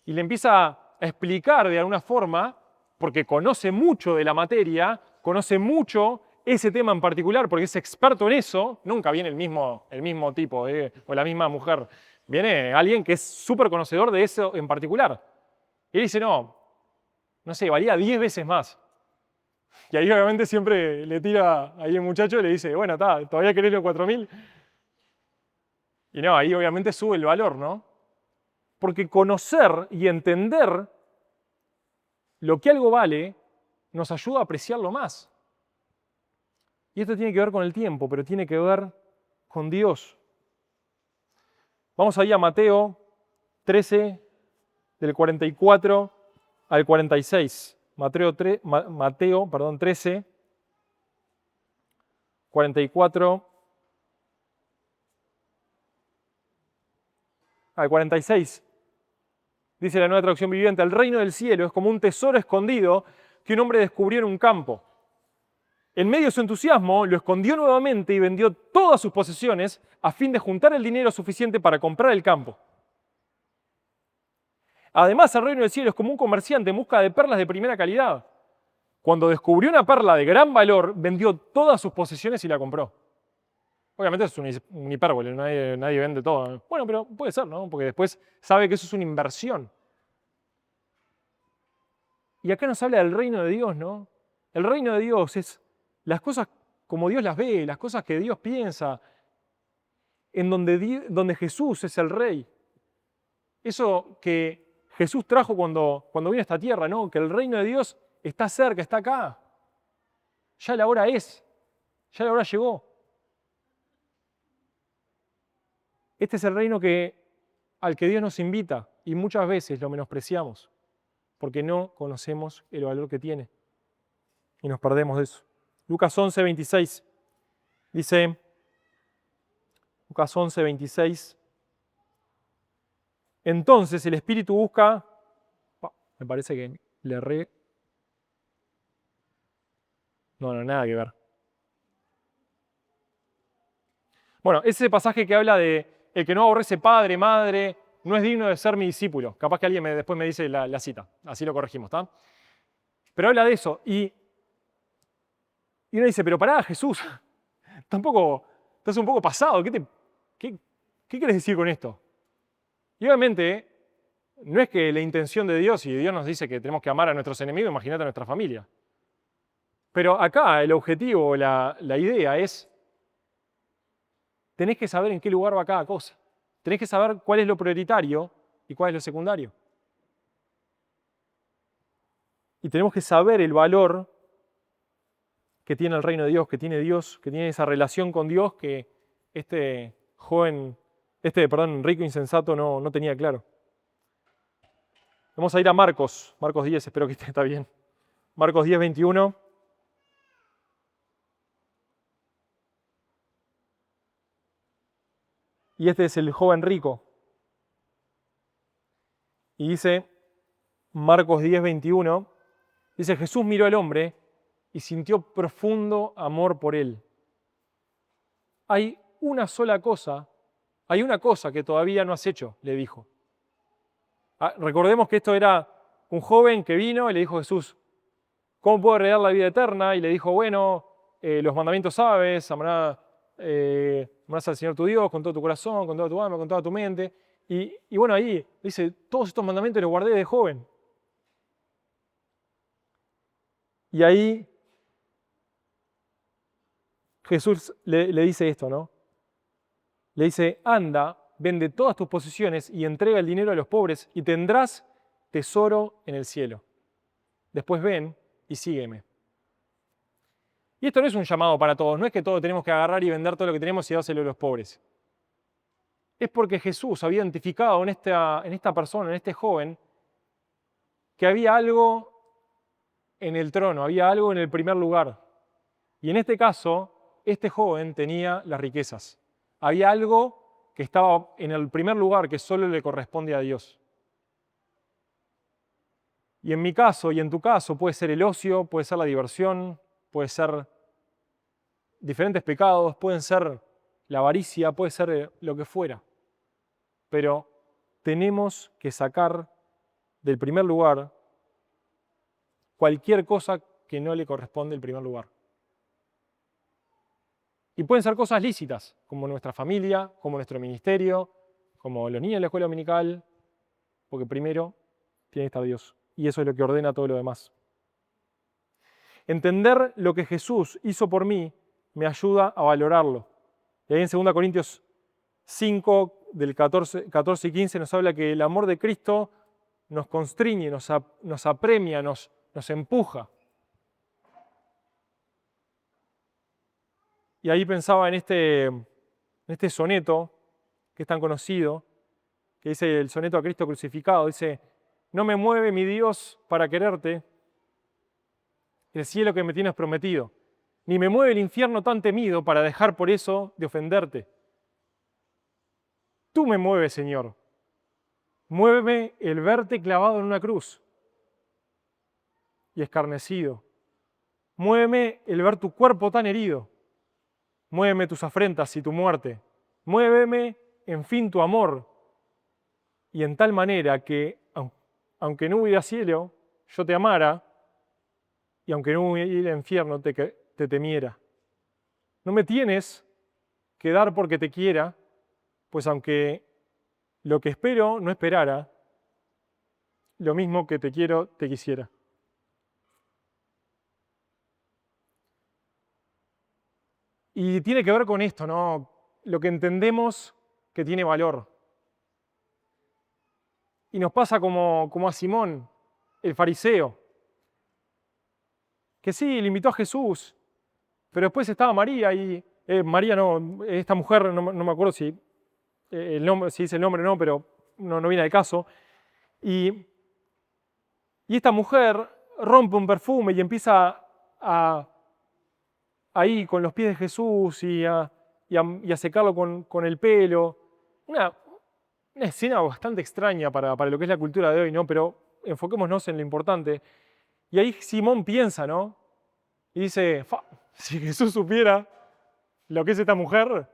Y le empieza a explicar de alguna forma, porque conoce mucho de la materia, conoce mucho ese tema en particular, porque es experto en eso. Nunca viene el mismo tipo o la misma mujer. Viene alguien que es súper conocedor de eso en particular. Y él dice, no sé, valía 10 veces más. Y ahí obviamente siempre le tira ahí el muchacho y le dice, bueno, ¿todavía querés los 4.000? Y no, ahí obviamente sube el valor, ¿no? Porque conocer y entender lo que algo vale nos ayuda a apreciarlo más. Y esto tiene que ver con el tiempo, pero tiene que ver con Dios. Vamos ahí a Mateo 13, del 44 al 46. Mateo 13, 44 al 46. Dice la Nueva Traducción Viviente, el reino del cielo es como un tesoro escondido que un hombre descubrió en un campo. En medio de su entusiasmo, lo escondió nuevamente y vendió todas sus posesiones a fin de juntar el dinero suficiente para comprar el campo. Además, el reino del cielo es como un comerciante en busca de perlas de primera calidad. Cuando descubrió una perla de gran valor, vendió todas sus posesiones y la compró. Obviamente es un hipérbole, nadie vende todo. Bueno, pero puede ser, ¿no? Porque después sabe que eso es una inversión. Y acá nos habla del reino de Dios, ¿no? El reino de Dios es las cosas como Dios las ve, las cosas que Dios piensa, en donde Jesús es el rey. Eso que Jesús trajo cuando vino a esta tierra, ¿no? Que el reino de Dios está cerca, está acá. Ya la hora ya la hora llegó. Este es el reino al que Dios nos invita y muchas veces lo menospreciamos porque no conocemos el valor que tiene y nos perdemos de eso. Lucas 11, 26 dice, Lucas 11, 26, entonces el Espíritu busca, me parece que le erré, no, nada que ver. Bueno, ese pasaje que habla de el que no aborrece padre, madre, no es digno de ser mi discípulo. Capaz que alguien después me dice la cita, así lo corregimos, ¿está? Pero habla de eso y uno dice, pero pará, Jesús, tampoco, estás un poco pasado, ¿qué quieres decir con esto? Y obviamente no es que la intención de Dios, y Dios nos dice que tenemos que amar a nuestros enemigos, imagínate a nuestra familia. Pero acá el objetivo, la idea es, tenés que saber en qué lugar va cada cosa. Tenés que saber cuál es lo prioritario y cuál es lo secundario. Y tenemos que saber el valor que tiene el reino de Dios, que tiene esa relación con Dios que este rico insensato no tenía claro. Vamos a ir a Marcos 10, espero que está bien. Marcos 10, 21. Y este es el joven rico. Y dice, Marcos 10, 21, dice, Jesús miró al hombre y sintió profundo amor por él. Hay una cosa que todavía no has hecho, le dijo. Recordemos que esto era un joven que vino y le dijo a Jesús, ¿cómo puedo heredar la vida eterna? Y le dijo, bueno, los mandamientos sabes, amarás al Señor tu Dios con todo tu corazón, con toda tu alma, con toda tu mente. Y bueno, ahí dice, todos estos mandamientos los guardé de joven. Y ahí Jesús le dice esto, ¿no? Le dice, anda, vende todas tus posesiones y entrega el dinero a los pobres y tendrás tesoro en el cielo. Después ven y sígueme. Y esto no es un llamado para todos, no es que todos tenemos que agarrar y vender todo lo que tenemos y dárselo a los pobres. Es porque Jesús había identificado en esta persona, en este joven, que había algo en el trono, había algo en el primer lugar. Y en este caso, este joven tenía las riquezas. Había algo que estaba en el primer lugar que solo le corresponde a Dios. Y en mi caso y en tu caso puede ser el ocio, puede ser la diversión, puede ser diferentes pecados, pueden ser la avaricia, puede ser lo que fuera. Pero tenemos que sacar del primer lugar cualquier cosa que no le corresponde el primer lugar. Y pueden ser cosas lícitas, como nuestra familia, como nuestro ministerio, como los niños en la escuela dominical, porque primero tiene que estar Dios. Y eso es lo que ordena todo lo demás. Entender lo que Jesús hizo por mí me ayuda a valorarlo. Y ahí en 2 Corintios 5, del 14 y 15, nos habla que el amor de Cristo nos constriñe, nos apremia, nos empuja. Y ahí pensaba en este soneto que es tan conocido, que dice el soneto a Cristo crucificado. Dice: no me mueve mi Dios para quererte el cielo que me tienes prometido, ni me mueve el infierno tan temido para dejar por eso de ofenderte. Tú me mueves, Señor. Muéveme el verte clavado en una cruz y escarnecido. Muéveme el ver tu cuerpo tan herido. Muéveme tus afrentas y tu muerte. Muéveme, en fin, tu amor. Y en tal manera que, aunque no hubiera cielo, yo te amara, y aunque no hubiera infierno, te temiera. No me tienes que dar porque te quiera, pues aunque lo que espero no esperara, lo mismo que te quiero, te quisiera. Y tiene que ver con esto, ¿no? Lo que entendemos que tiene valor. Y nos pasa como a Simón, el fariseo, que sí, le invitó a Jesús, pero después estaba María y María no, esta mujer, no me acuerdo si el nombre, si dice el nombre o no, pero no viene al caso. Y esta mujer rompe un perfume y empieza ahí con los pies de Jesús y a secarlo con el pelo. Una escena bastante extraña para lo que es la cultura de hoy, ¿no? Pero enfoquémonos en lo importante. Y ahí Simón piensa, ¿no? Y dice: si Jesús supiera lo que es esta mujer,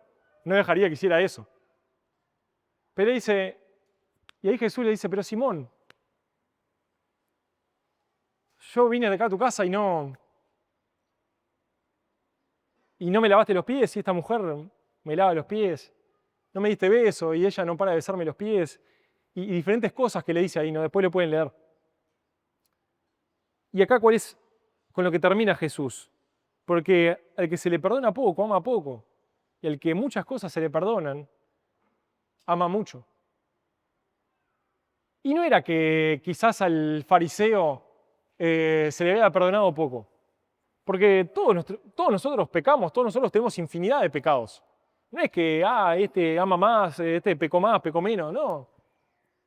no dejaría que hiciera eso. Pero dice, y ahí Jesús le dice: pero Simón, yo vine de acá a tu casa y no me lavaste los pies, y esta mujer me lava los pies. No me diste beso y ella no para de besarme los pies. Y diferentes cosas que le dice ahí, ¿no? Después lo pueden leer. Y acá, ¿cuál es con lo que termina Jesús? Porque al que se le perdona poco, ama poco. Y al que muchas cosas se le perdonan, ama mucho. Y no era que quizás al fariseo se le había perdonado poco. Porque todos nosotros pecamos, todos nosotros tenemos infinidad de pecados. No es que, este ama más, este pecó más, pecó menos, no.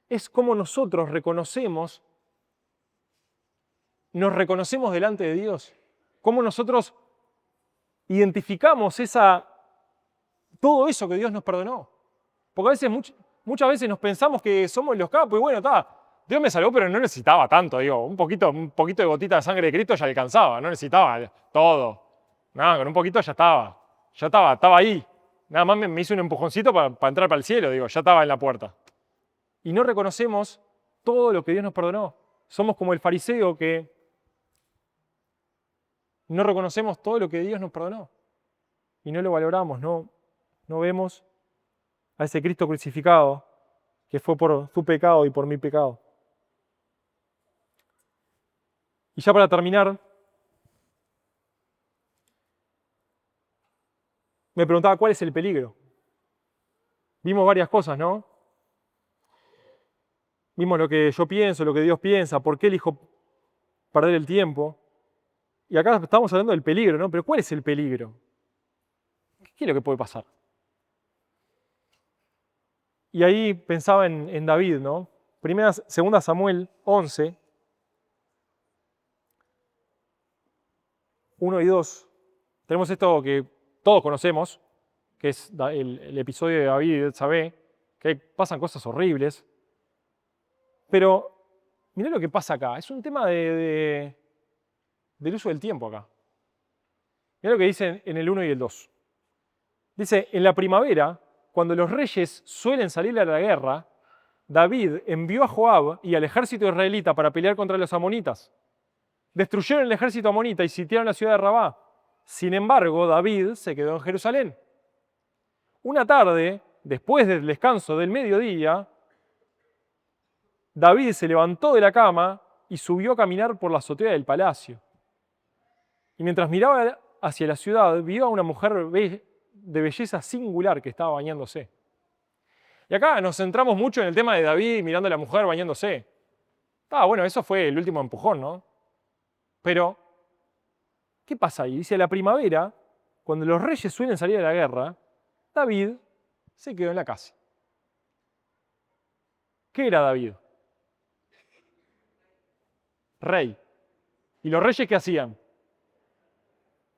Es como nosotros nos reconocemos delante de Dios. Cómo nosotros identificamos todo eso que Dios nos perdonó. Porque a veces, muchas veces nos pensamos que somos los capos y bueno, Dios me salvó, pero no necesitaba tanto, digo, un poquito de gotita de sangre de Cristo ya alcanzaba, no necesitaba todo. No, con un poquito ya estaba ahí. Nada más me hizo un empujoncito para entrar para el cielo, digo, ya estaba en la puerta. Y no reconocemos todo lo que Dios nos perdonó. Somos como el fariseo que no reconocemos todo lo que Dios nos perdonó. Y no lo valoramos, no vemos a ese Cristo crucificado que fue por tu pecado y por mi pecado. Y ya para terminar, me preguntaba cuál es el peligro. Vimos varias cosas, ¿no? Vimos lo que yo pienso, lo que Dios piensa, por qué elijo perder el tiempo. Y acá estamos hablando del peligro, ¿no? Pero ¿cuál es el peligro? ¿Qué es lo que puede pasar? Y ahí pensaba en David, ¿no? Segunda Samuel 11, 1 y 2, tenemos esto que todos conocemos, que es el episodio de David y Betsabé, que pasan cosas horribles. Pero mirá lo que pasa acá. Es un tema del uso del tiempo acá. Mirá lo que dicen en el 1 y el 2. Dice, en la primavera, cuando los reyes suelen salir a la guerra, David envió a Joab y al ejército israelita para pelear contra los amonitas. Destruyeron el ejército amonita y sitiaron la ciudad de Rabá. Sin embargo, David se quedó en Jerusalén. Una tarde, después del descanso del mediodía, David se levantó de la cama y subió a caminar por la azotea del palacio. Y mientras miraba hacia la ciudad, vio a una mujer de belleza singular que estaba bañándose. Y acá nos centramos mucho en el tema de David mirando a la mujer bañándose. Bueno, eso fue el último empujón, ¿no? Pero, ¿qué pasa ahí? Dice, a la primavera, cuando los reyes suelen salir a la guerra, David se quedó en la casa. ¿Qué era David? Rey. ¿Y los reyes qué hacían?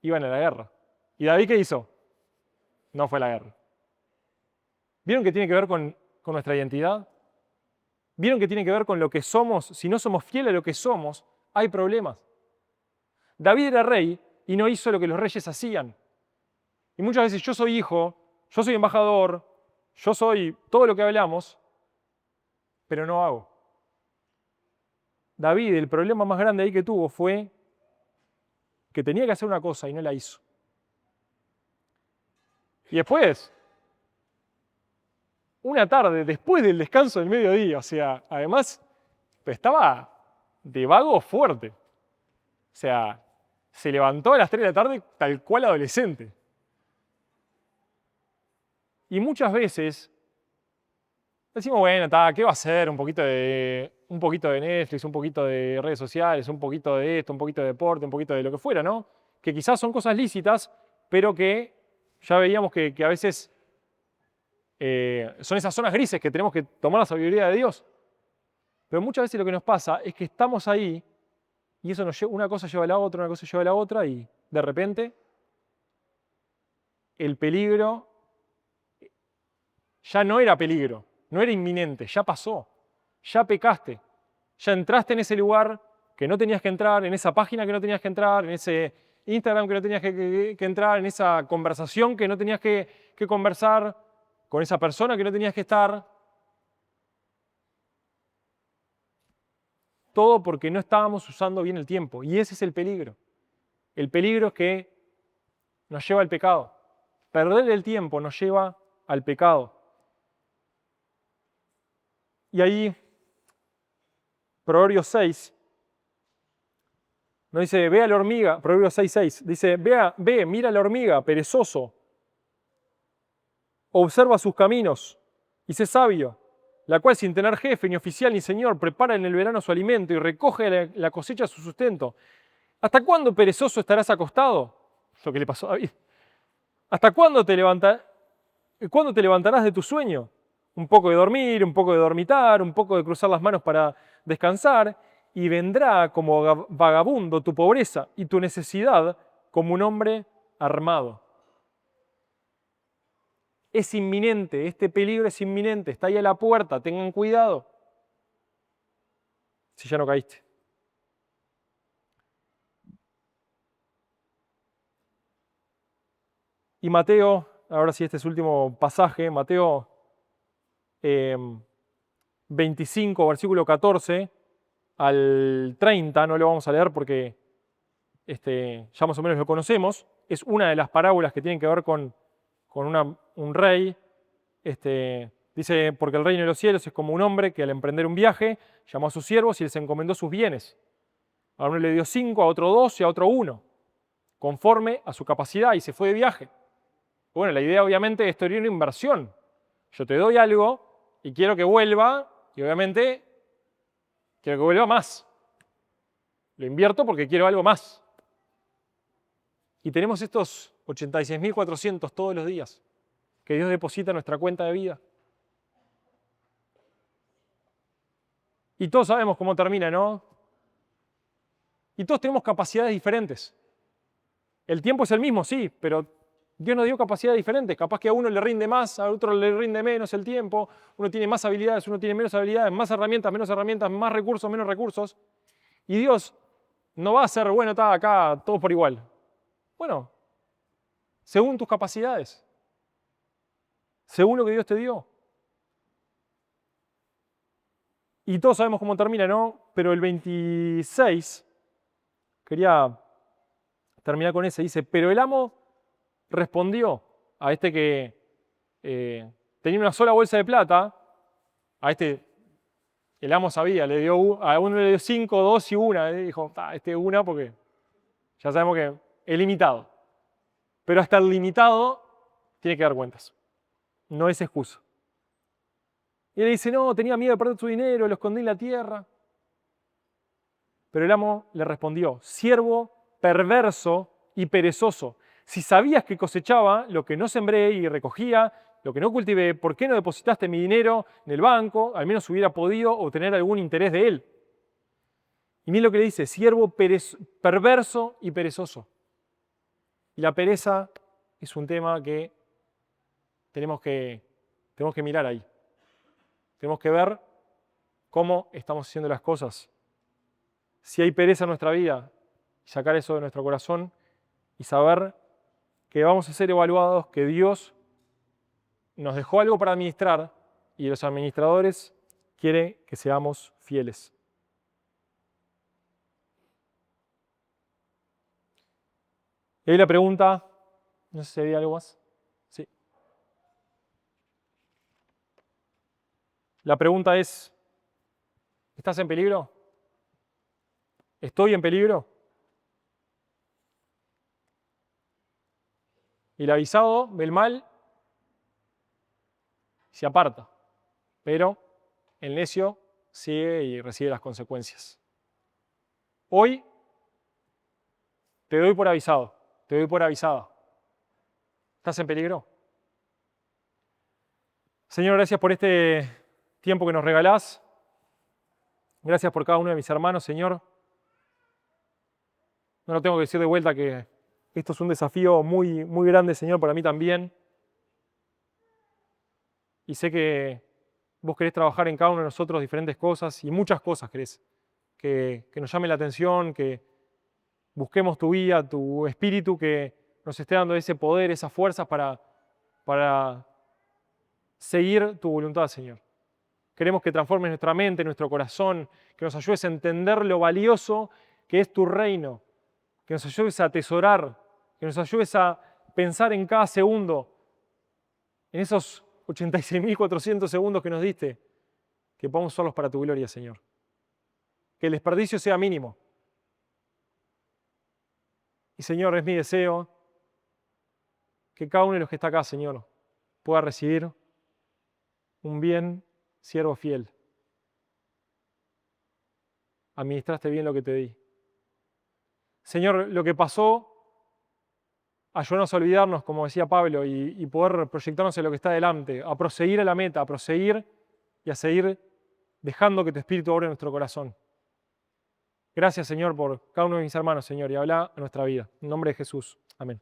Iban a la guerra. ¿Y David qué hizo? No fue a la guerra. ¿Vieron que tiene que ver con nuestra identidad? ¿Vieron que tiene que ver con lo que somos? Si no somos fieles a lo que somos, hay problemas. David era rey y no hizo lo que los reyes hacían. Y muchas veces yo soy hijo, yo soy embajador, yo soy todo lo que hablamos, pero no hago. David, el problema más grande ahí que tuvo fue que tenía que hacer una cosa y no la hizo. Y después, una tarde, después del descanso del mediodía, o sea, además estaba de vago fuerte. O sea, se levantó a las 3 de la tarde tal cual adolescente. Y muchas veces decimos, bueno, ¿qué va a hacer? Un poquito de Netflix, un poquito de redes sociales, un poquito de esto, un poquito de deporte, un poquito de lo que fuera, ¿no? Que quizás son cosas lícitas, pero que ya veíamos que a veces son esas zonas grises que tenemos que tomar la sabiduría de Dios. Pero muchas veces lo que nos pasa es que estamos ahí y eso una cosa lleva a la otra, una cosa lleva a la otra y de repente el peligro ya no era peligro, no era inminente, ya pasó, ya pecaste, ya entraste en ese lugar que no tenías que entrar, en esa página que no tenías que entrar, en ese Instagram que no tenías que entrar, en esa conversación que no tenías que conversar, con esa persona que no tenías que estar. Todo porque no estábamos usando bien el tiempo. Y ese es el peligro. El peligro es que nos lleva al pecado. Perder el tiempo nos lleva al pecado. Y ahí, Proverbios 6, nos dice, ve a la hormiga, Proverbios 6:6, dice, ve, mira a la hormiga, perezoso, observa sus caminos y sé sabio, la cual sin tener jefe, ni oficial, ni señor, prepara en el verano su alimento y recoge la cosecha su sustento. ¿Hasta cuándo, perezoso, estarás acostado? Lo que le pasó a David. ¿Hasta cuándo te levantarás de tu sueño? Un poco de dormir, un poco de dormitar, un poco de cruzar las manos para descansar, y vendrá como vagabundo tu pobreza y tu necesidad como un hombre armado. Es inminente, este peligro es inminente, está ahí a la puerta, tengan cuidado. Si ya no caíste. Y Mateo, ahora sí este es el último pasaje, Mateo 25, versículo 14 al 30, no lo vamos a leer porque ya más o menos lo conocemos, es una de las parábolas que tienen que ver con un rey. Dice, porque el reino de los cielos es como un hombre que al emprender un viaje llamó a sus siervos y les encomendó sus bienes. A uno le dio 5, a otro 2 y a otro 1, conforme a su capacidad, y se fue de viaje. Bueno, la idea obviamente es tener una inversión. Yo te doy algo y quiero que vuelva, y obviamente quiero que vuelva más. Lo invierto porque quiero algo más. Y tenemos estos 86.400 todos los días que Dios deposita en nuestra cuenta de vida. Y todos sabemos cómo termina, ¿no? Y todos tenemos capacidades diferentes. El tiempo es el mismo, sí, pero Dios nos dio capacidades diferentes. Capaz que a uno le rinde más, a otro le rinde menos el tiempo. Uno tiene más habilidades, uno tiene menos habilidades, más herramientas, menos herramientas, más recursos, menos recursos. Y Dios no va a ser, bueno, está acá, todos por igual. Bueno, según tus capacidades, según lo que Dios te dio. Y todos sabemos cómo termina, ¿no? Pero el 26, quería terminar con ese, dice, pero el amo respondió a este que tenía una sola bolsa de plata, a este, el amo sabía, a uno le dio 5, 2 y una, dijo, una porque ya sabemos que es limitado. Pero hasta el limitado tiene que dar cuentas, no es excusa. Y él dice, no, tenía miedo de perder su dinero, lo escondí en la tierra. Pero el amo le respondió, siervo perverso y perezoso, si sabías que cosechaba lo que no sembré y recogía lo que no cultivé, ¿por qué no depositaste mi dinero en el banco? Al menos hubiera podido obtener algún interés de él. Y miren lo que le dice, siervo perverso y perezoso. Y la pereza es un tema que tenemos que mirar ahí. Tenemos que ver cómo estamos haciendo las cosas. Si hay pereza en nuestra vida, sacar eso de nuestro corazón y saber que vamos a ser evaluados, que Dios nos dejó algo para administrar y los administradores quieren que seamos fieles. Y ahí la pregunta, no sé si había algo más. Sí. La pregunta es, ¿estás en peligro? ¿Estoy en peligro? Y el avisado ve el mal y se aparta, pero el necio sigue y recibe las consecuencias. Hoy te doy por avisado, te doy por avisada. ¿Estás en peligro? Señor, gracias por este tiempo que nos regalás. Gracias por cada uno de mis hermanos, Señor. No lo tengo que decir de vuelta que esto es un desafío muy, muy grande, Señor, para mí también. Y sé que vos querés trabajar en cada uno de nosotros diferentes cosas y muchas cosas querés. Que nos llame la atención, que busquemos tu guía, tu espíritu, que nos esté dando ese poder, esas fuerzas para seguir tu voluntad, Señor. Queremos que transformes nuestra mente, nuestro corazón, que nos ayudes a entender lo valioso que es tu reino, que nos ayudes a atesorar, que nos ayudes a pensar en cada segundo, en esos 86.400 segundos que nos diste, que podamos usarlos para tu gloria, Señor. Que el desperdicio sea mínimo. Y Señor, es mi deseo que cada uno de los que está acá, Señor, pueda recibir un bien, siervo fiel. Administraste bien lo que te di. Señor, lo que pasó, ayúdanos a olvidarnos, como decía Pablo, y poder proyectarnos en lo que está delante, a proseguir a la meta, a proseguir y a seguir dejando que tu Espíritu obre en nuestro corazón. Gracias, Señor, por cada uno de mis hermanos, Señor, y habla a nuestra vida. En nombre de Jesús. Amén.